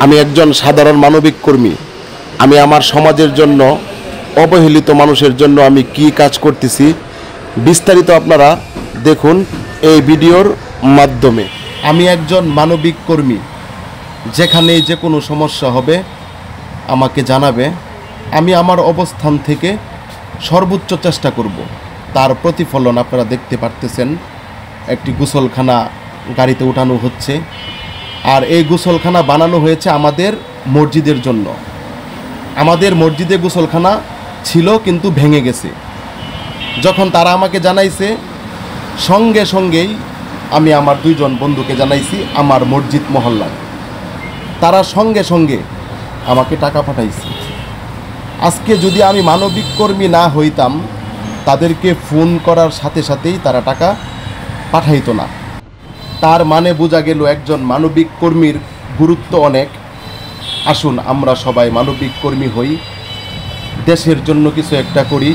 আমি একজন সাধারণ মানবিক কর্মী। আমি আমার সমাজের জন্য, অবহেলিত মানুষের জন্য আমি কি কাজ করতেছি বিস্তারিত আপনারা দেখুন এই ভিডিওর মাধ্যমে। আমি একজন মানবিক কর্মী। যেখানেই যে কোনো সমস্যা হবে আমাকে জানাবে। আমি আমার অবস্থান থেকে সর্বোচ্চ চেষ্টা করব। তার প্রতিফলন আপনারা দেখতে পারতেছেন। একটি গোসলখানা গাড়িতে উঠানো হচ্ছে, আর এই গোসলখানা বানানো হয়েছে আমাদের মসজিদের জন্য। আমাদের মসজিদে গোসলখানা ছিল কিন্তু ভেঙে গেছে। যখন তারা আমাকে জানাইছে, সঙ্গে সঙ্গেই আমি আমার দুইজন বন্ধুকে জানাইছি আমার মসজিদ মহল্লায়। তারা সঙ্গে সঙ্গে আমাকে টাকা পাঠাইছে। আজকে যদি আমি মানবিক কর্মী না হইতাম, তাদেরকে ফোন করার সাথে সাথেই তারা টাকা পাঠাইতো না। তার মানে বোঝা গেল একজন মানবিক কর্মীর গুরুত্ব অনেক। আসুন আমরা সবাই মানবিক কর্মী হই, দেশের জন্য কিছু একটা করি,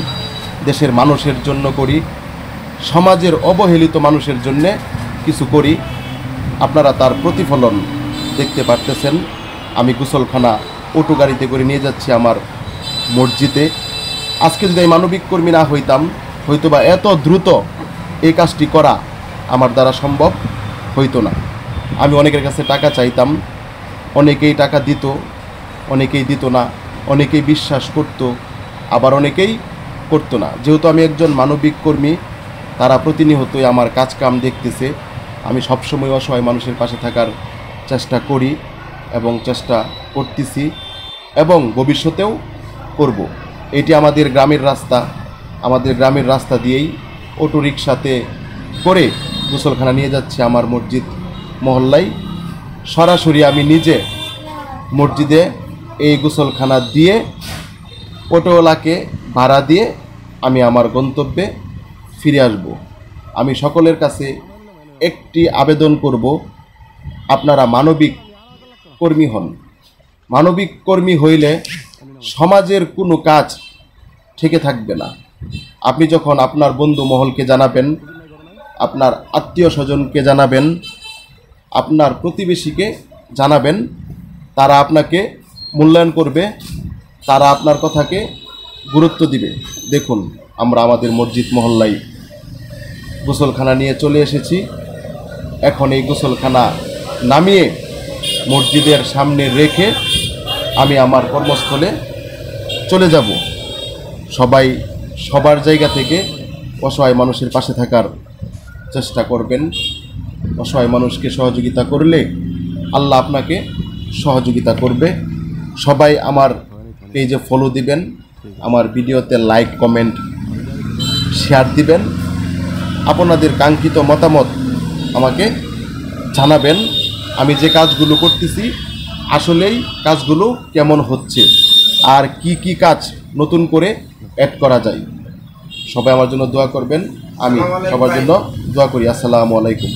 দেশের মানুষের জন্য করি, সমাজের অবহেলিত মানুষের জন্য কিছু করি। আপনারা তার প্রতিফলন দেখতে পারতেছেন। আমি গোসলখানা অটো গাড়িতে করে নিয়ে যাচ্ছি আমার মসজিদে। আজকে যদি আমি মানবিক কর্মী না হইতাম, হয়তোবা এত দ্রুত এই কাজটি করা আমার দ্বারা সম্ভব হইতো না। আমি অনেকের কাছে টাকা চাইতাম, অনেকেই টাকা দিত, অনেকেই দিত না, অনেকেই বিশ্বাস করত, আবার অনেকেই করতো না। যেহেতু আমি একজন মানবিক কর্মী, তারা প্রতিনিয়তই আমার কাজ কাম দেখতেছে। আমি সবসময় অসহায় মানুষের পাশে থাকার চেষ্টা করি এবং চেষ্টা করতেছি এবং ভবিষ্যতেও করব। এটি আমাদের গ্রামের রাস্তা। আমাদের গ্রামের রাস্তা দিয়েই অটো রিকশাতে করে গোসলখানা নিয়ে যাচ্ছি আমার মসজিদ মহল্লায়। সরাসরি আমি নিজে মসজিদে এই গোসলখানা দিয়ে অটোওয়ালাকে ভাড়া দিয়ে আমি আমার গন্তব্যে ফিরে আসব। আমি সকলের কাছে একটি আবেদন করব, আপনারা মানবিক কর্মী হন। মানবিক কর্মী হইলে সমাজের কোনো কাজ ঠেকে থাকবে না। আপনি যখন আপনার বন্ধু মহলকে জানাবেন, আপনার আত্মীয় স্বজনকে জানাবেন, আপনার প্রতিবেশীকে জানাবেন, তারা আপনাকে মূল্যায়ন করবে, তারা আপনার কথাকে গুরুত্ব দিবে। দেখুন, আমরা আমাদের মসজিদ মহল্লায় গোসলখানা নিয়ে চলে এসেছি। এখন এই গোসলখানা নামিয়ে মসজিদের সামনে রেখে আমি আমার কর্মস্থলে চলে যাব। সবাই সবার জায়গা থেকে অসহায় মানুষের পাশে থাকার চেষ্টা করবেন। অসহায় মানুষকে সহযোগিতা করলে আল্লাহ আপনাকে সহযোগিতা করবে। সবাই আমার পেজে ফলো দিবেন, আমার ভিডিওতে লাইক, কমেন্ট, শেয়ার দিবেন। আপনাদের কাঙ্ক্ষিত মতামত আমাকে জানাবেন। আমি যে কাজগুলো করতেছি আসলেই কাজগুলো কেমন হচ্ছে, আর কি কি কাজ নতুন করে অ্যাড করা যায়। সবাই আমার জন্য দোয়া করবেন। আমি সবার জন্য দোয়া করি। আসসালামু আলাইকুম।